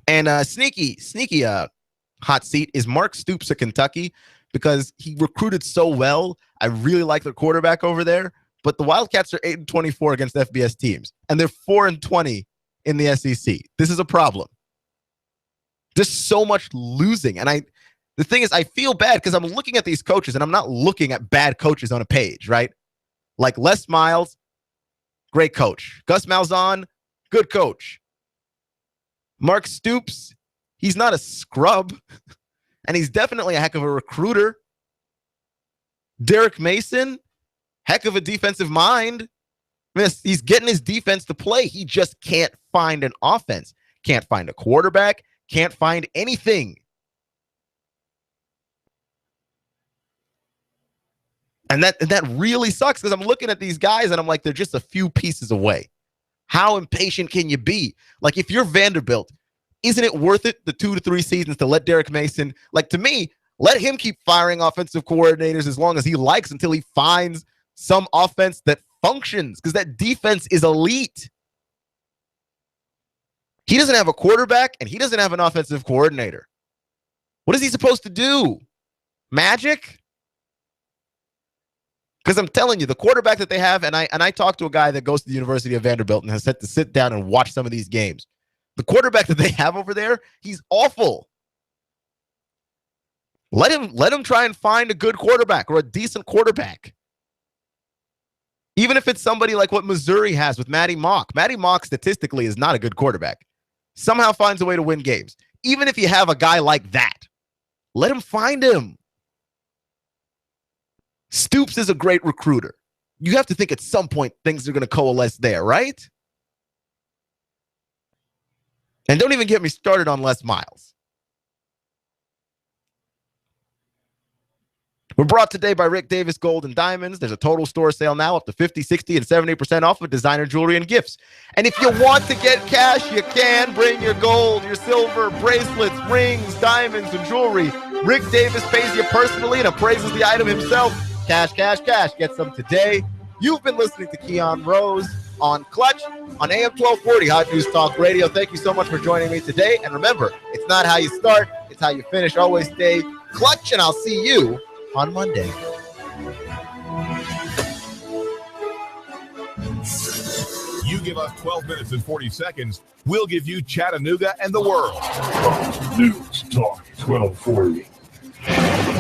And sneaky hot seat is Mark Stoops of Kentucky, because he recruited so well. I really like their quarterback over there. But the Wildcats are 8-24 against FBS teams, and they're 4-20 in the SEC. This is a problem. There's so much losing. And the thing is, I feel bad because I'm looking at these coaches, and I'm not looking at bad coaches on a page, right? Like Les Miles, great coach. Gus Malzahn, good coach. Mark Stoops, he's not a scrub, and he's definitely a heck of a recruiter. Derek Mason, heck of a defensive mind. I mean, he's getting his defense to play. He just can't find an offense. Can't find a quarterback. Can't find anything. And that really sucks, because I'm looking at these guys and I'm like, they're just a few pieces away. How impatient can you be? Like, if you're Vanderbilt, isn't it worth it, the 2 to 3 seasons, to let Derek Mason, like, to me, let him keep firing offensive coordinators as long as he likes, until he finds some offense that functions, because that defense is elite. He doesn't have a quarterback, and he doesn't have an offensive coordinator. What is he supposed to do? Magic? Because I'm telling you, the quarterback that they have, and I talked to a guy that goes to the University of Vanderbilt and has had to sit down and watch some of these games. The quarterback that they have over there, he's awful. Let him try and find a good quarterback or a decent quarterback. Even if it's somebody like what Missouri has with Matty Mock. Matty Mock statistically is not a good quarterback. Somehow finds a way to win games. Even if you have a guy like that, let him find him. Stoops is a great recruiter. You have to think at some point things are going to coalesce there, right? And don't even get me started on Les Miles. We're brought today by Rick Davis Gold and Diamonds. There's a total store sale now up to 50, 60, and 70% off of designer jewelry and gifts. And if you want to get cash, you can. Bring your gold, your silver, bracelets, rings, diamonds, and jewelry. Rick Davis pays you personally and appraises the item himself. Cash, cash, cash. Get some today. You've been listening to Keon Rose on Clutch on AM 1240 Hot News Talk Radio. Thank you so much for joining me today. And remember, it's not how you start, it's how you finish. Always stay clutch, and I'll see you on Monday. You give us 12 minutes and 40 seconds, we'll give you Chattanooga and the world. News Talk 1240.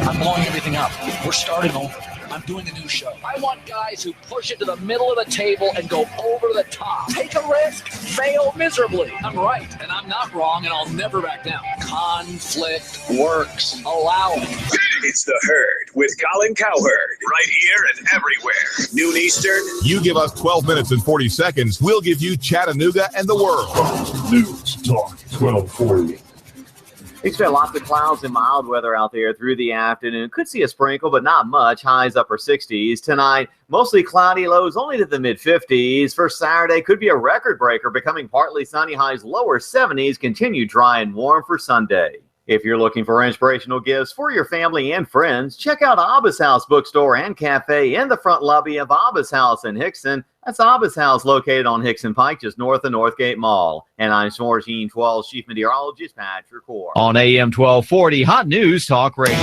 I'm blowing everything up. We're starting over. I'm doing a new show. I want guys who push it to the middle of the table and go over the top. Take a risk, fail miserably. I'm right, and I'm not wrong, and I'll never back down. Conflict works. Allow it. It's The Herd with Colin Cowherd, right here and everywhere. Noon Eastern. You give us 12 minutes and 40 seconds, we'll give you Chattanooga and the world. News Talk 1240. Expect lots of clouds and mild weather out there through the afternoon. Could see a sprinkle, but not much. Highs upper 60s. Tonight, mostly cloudy, lows only to the mid-50s. For Saturday, could be a record breaker, becoming partly sunny. Highs lower 70s. Continue dry and warm for Sunday. If you're looking for inspirational gifts for your family and friends, check out Abba's House Bookstore and Cafe in the front lobby of Abba's House in Hickson. That's Abba's House, located on Hickson Pike, just north of Northgate Mall. And I'm Sports 12 Chief Meteorologist Patrick Core. On AM 1240, Hot News Talk Radio.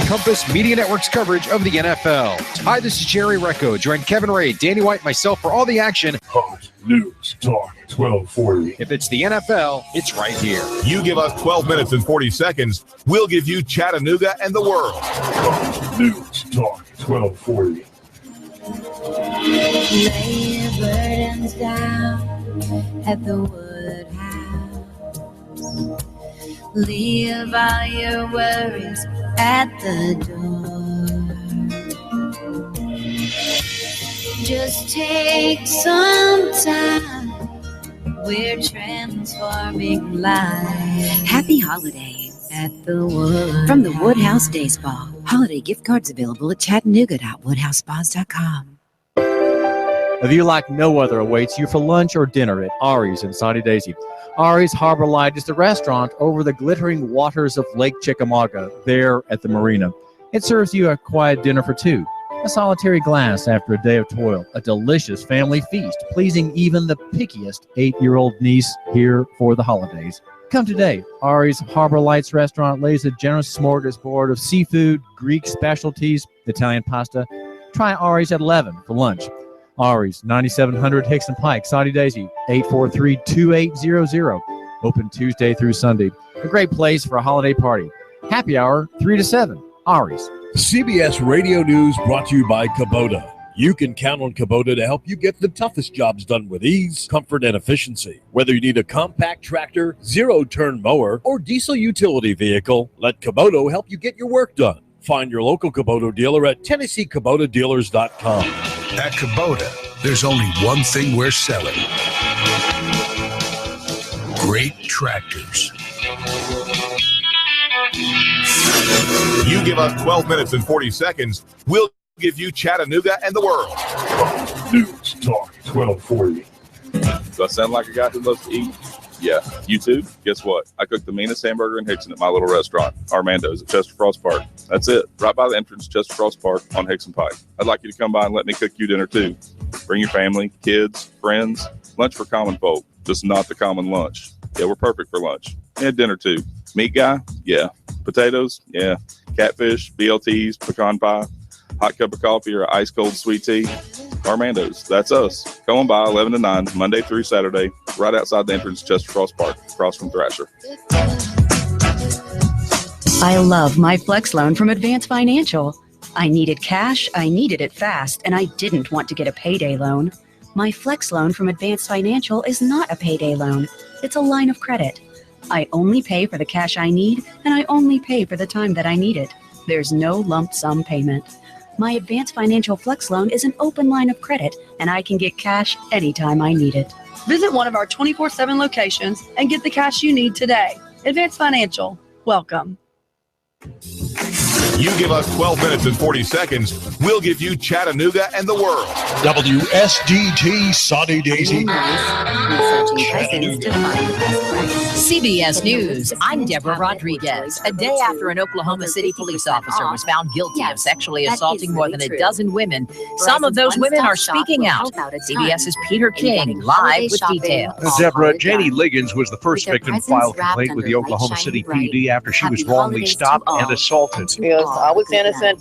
Compass Media Network's coverage of the NFL. Hi, this is Jerry Recco. Join Kevin Ray, Danny White, myself for all the action. Hot News Talk 1240. If it's the NFL, it's right here. You give us 12 minutes and 40 seconds, we'll give you Chattanooga and the world. Hot News Talk 1240. Lay your burdens down at the Woodhouse. Leave all your worries at the door. Just take some time We're transforming life. Happy holidays at the Wood. From the Woodhouse Day Spa. Holiday gift cards available at chattanooga.woodhousespas.com. A view like no other awaits you for lunch or dinner at Ari's in Sunny Daisy. Ari's Harbor Light is the restaurant over the glittering waters of Lake Chickamauga, there at the marina. It serves you a quiet dinner for two, a solitary glass after a day of toil, a delicious family feast, pleasing even the pickiest 8-year-old niece here for the holidays. Come today. Ari's Harbor Lights restaurant lays a generous smorgasbord of seafood, Greek specialties, Italian pasta. Try Ari's at 11 for lunch. Ari's, 9700 Hickson Pike, Sunny Daisy, 843-2800. Open Tuesday through Sunday. A great place for a holiday party. Happy hour, 3 to 7. Ari's. CBS Radio News brought to you by Kubota. You can count on Kubota to help you get the toughest jobs done with ease, comfort, and efficiency. Whether you need a compact tractor, zero-turn mower, or diesel utility vehicle, let Kubota help you get your work done. Find your local Kubota dealer at TennesseeKubotaDealers.com. At Kubota, there's only one thing we're selling. Great tractors. You give us 12 minutes and 40 seconds, we'll give you Chattanooga and the world. News Talk 1240. Do I sound like a guy who loves to eat? Yeah. YouTube? Guess what? I cook the meanest hamburger in Hickson at my little restaurant, Armando's at Chester Frost Park. That's it. Right by the entrance, Chester Frost Park on Hickson Pike. I'd like you to come by and let me cook you dinner too. Bring your family, kids, friends. Lunch for common folk, just not the common lunch. Yeah, we're perfect for lunch. And dinner too. Meat guy? Yeah. Potatoes? Yeah. Catfish, BLTs, pecan pie, hot cup of coffee or ice cold sweet tea. Armando's, that's us. Come on by 11 to 9, Monday through Saturday, right outside the entrance, Chester Frost Park, across from Thrasher. I love my Flex loan from Advance Financial. I needed cash, I needed it fast, and I didn't want to get a payday loan. My Flex loan from Advance Financial is not a payday loan. It's a line of credit. I only pay for the cash I need, and I only pay for the time that I need it. There's no lump sum payment. My Advance Financial Flex loan is an open line of credit, and I can get cash anytime I need it. Visit one of our 24/7 locations and get the cash you need today. Advance Financial. Welcome. You give us 12 minutes and 40 seconds, we'll give you Chattanooga and the world. WSDT Sunny Daisy. CBS News. I'm Deborah Rodriguez. A day after an Oklahoma City police officer was found guilty of sexually assaulting more than a dozen women, some of those women are speaking out. CBS's Peter King live with details. Deborah, Janie Liggins was the first victim to file a complaint with the Oklahoma City PD after she was wrongly stopped and assaulted. Yes, I was innocent,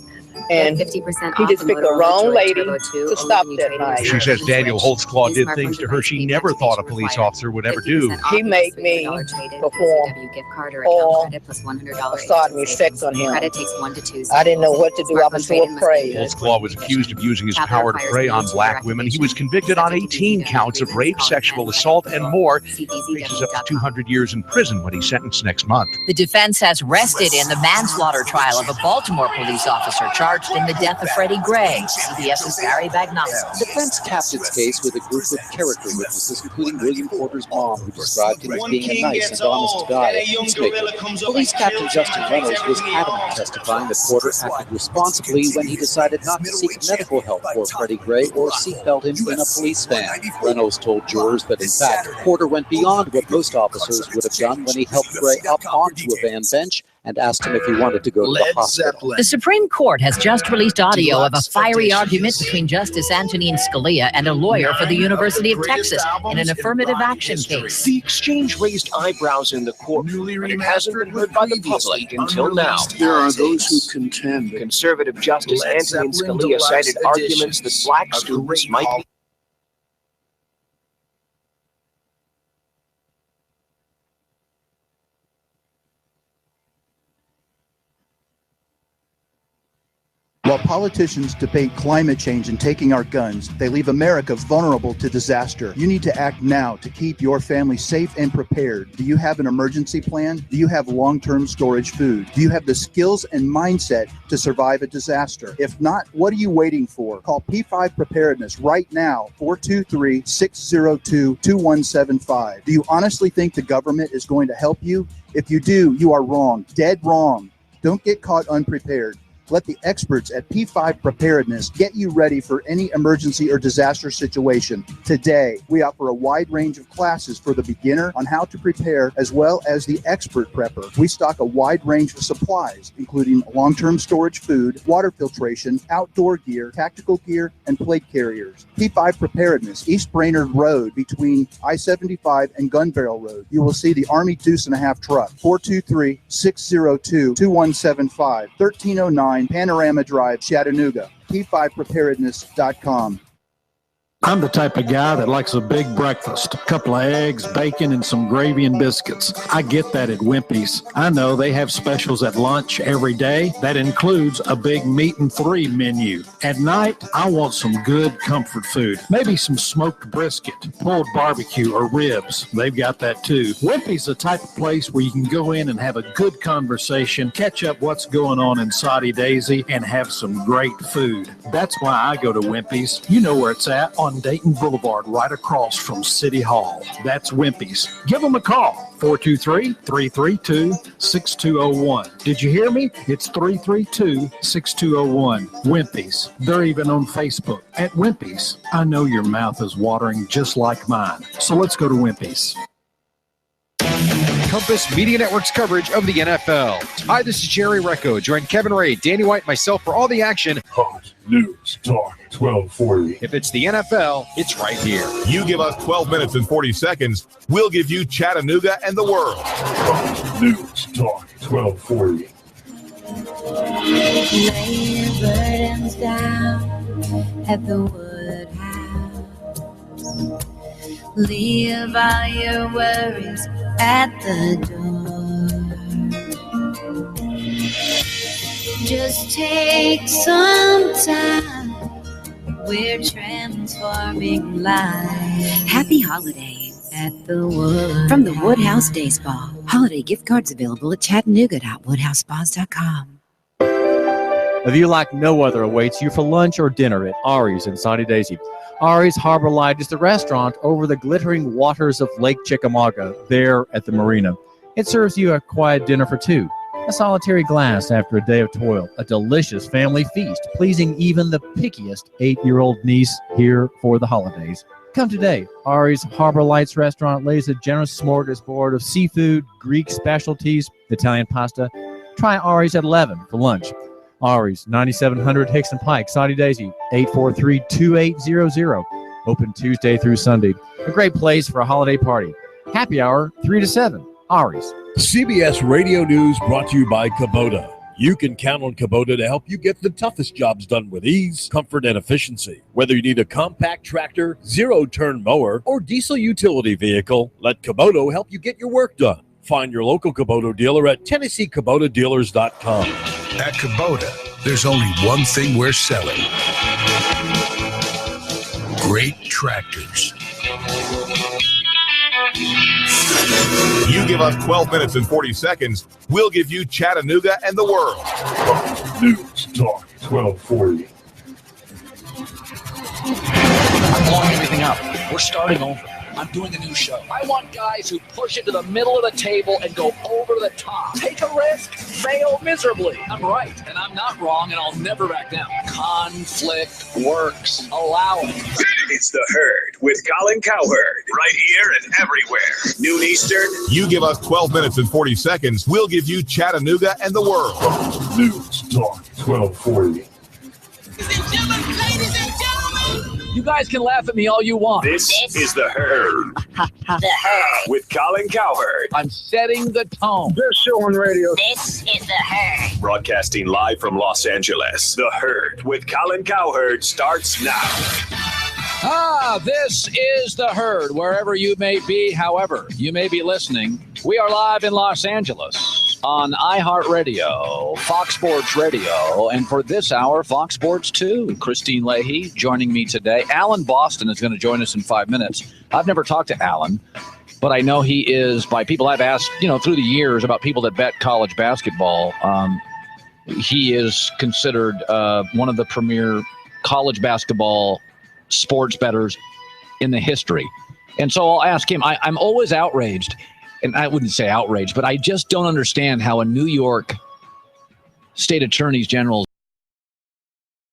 and he just picked the wrong lady to stop that night. She says Daniel Holtzclaw did things to her she never thought a police officer would ever do. He made me perform all sodomy sex on him. I didn't know what to do. I was so afraid. Holtzclaw was accused of using his power to prey on black women. He was convicted on 18 counts of rape, sexual assault, and more. He faces up to 200 years in prison when he's sentenced next month. The defense has rested in the manslaughter trial of a Baltimore police officer charged in the death of Freddie Gray. CBS's Barry Bagnano. The defense capped its case with a group of character witnesses, including William Porter's mom, who described him as being a nice and honest guy. Police Captain Justin Reynolds was adamant, testifying that Porter acted responsibly when he decided not to seek medical help for Freddie Gray or seatbelt him in a police van. Reynolds told jurors that, in fact, Porter went beyond what most officers would have done when he helped Gray up onto a van bench and asked him if he wanted to go to the hospital. The Supreme Court has just released audio of a fiery argument between Justice Antonin Scalia and a lawyer for the University of Texas in an affirmative action case. The exchange raised eyebrows in the court, but it hasn't been heard by the public until now. There are those who contend. Conservative Justice Antonin Scalia cited arguments that black students might be While politicians debate climate change and taking our guns, they leave America vulnerable to disaster. You need to act now to keep your family safe and prepared. Do you have an emergency plan? Do you have long-term storage food? Do you have the skills and mindset to survive a disaster? If not, what are you waiting for? Call P5 Preparedness right now, 423-602-2175. Do you honestly think the government is going to help you? If you do, you are wrong, dead wrong. Don't get caught unprepared. Let the experts at P5 Preparedness get you ready for any emergency or disaster situation. Today, we offer a wide range of classes for the beginner on how to prepare, as well as the expert prepper. We stock a wide range of supplies, including long-term storage food, water filtration, outdoor gear, tactical gear, and plate carriers. P5 Preparedness, East Brainerd Road between I-75 and Gun Barrel Road. You will see the Army Deuce and a Half truck, 423-602-2175, 1309 Panorama Drive, Chattanooga, P5Preparedness.com. I'm the type of guy that likes a big breakfast, a couple of eggs, bacon, and some gravy and biscuits. I get that at Wimpy's. I know they have specials at lunch every day. That includes a big meat and three menu. At night, I want some good comfort food. Maybe some smoked brisket, pulled barbecue, or ribs. They've got that too. Wimpy's the type of place where you can go in and have a good conversation, catch up what's going on in Soddy Daisy, and have some great food. That's why I go to Wimpy's. You know where it's at, on Dayton Boulevard, right across from City Hall. That's Wimpy's. Give them a call, 423-332-6201. Did you hear me? It's 332-6201. Wimpy's. They're even on Facebook at Wimpy's. I know your mouth is watering just like mine. So let's go to Wimpy's. Compass Media Network's coverage of the NFL. Hi, this is Jerry Recco. Join Kevin Ray, Danny White, and myself for all the action. Hot News Talk 1240. If it's the NFL, it's right here. You give us 12 minutes and 40 seconds, we'll give you Chattanooga and the world. Hot News Talk 1240. Lay your burdens down at the Woodhouse. Leave all your worries at the door. Just take some time. We're transforming life. Happy holidays at the Wood. From the Woodhouse Day Spa. Holiday gift cards available at chattanooga.woodhousespas.com. A view like no other awaits you for lunch or dinner at Ari's in Sunny Daisy. Ari's Harbor Light is the restaurant over the glittering waters of Lake Chickamauga, there at the marina. It serves you a quiet dinner for two, a solitary glass after a day of toil, a delicious family feast, pleasing even the pickiest 8-year-old niece here for the holidays. Come today. Ari's Harbor Lights restaurant lays a generous smorgasbord of seafood, Greek specialties, Italian pasta. Try Ari's at 11 for lunch. Ari's, 9700 Hickson Pike, Soddy Daisy, 843-2800. Open Tuesday through Sunday. A great place for a holiday party. Happy hour, 3 to 7. Ari's. CBS Radio News brought to you by Kubota. You can count on Kubota to help you get the toughest jobs done with ease, comfort, and efficiency. Whether you need a compact tractor, zero-turn mower, or diesel utility vehicle, let Kubota help you get your work done. Find your local Kubota dealer at TennesseeKubotaDealers.com. At Kubota, there's only one thing we're selling. Great tractors. You give us 12 minutes and 40 seconds, we'll give you Chattanooga and the world. Hot News Talk 1240. I'm blowing everything up. We're starting over. I'm doing a new show. I want guys who push it to the middle of the table and go over the top. Take a risk, fail miserably. I'm right, and I'm not wrong, and I'll never back down. Conflict works. Allow it. It's The Herd with Colin Cowherd. Right here and everywhere. Noon Eastern. You give us 12 minutes and 40 seconds, we'll give you Chattanooga and the world. Hot News Talk 1240. You guys can laugh at me all you want. This is The Herd. The Herd. With Colin Cowherd. I'm setting the tone. Best show on radio. This is The Herd. Broadcasting live from Los Angeles. The Herd with Colin Cowherd starts now. This is The Herd, wherever you may be, however you may be listening. We are live in Los Angeles. on iHeartRadio, Fox Sports Radio, and for this hour, Fox Sports 2. Christine Leahy joining me today. Alan Boston is going to join us in 5 minutes. I've never talked to Alan, but I know he is, by people I've asked, through the years about people that bet college basketball, he is considered one of the premier college basketball sports bettors in the history. And so I'll ask him, I'm always outraged, and I wouldn't say outraged, but I just don't understand how a New York state attorney general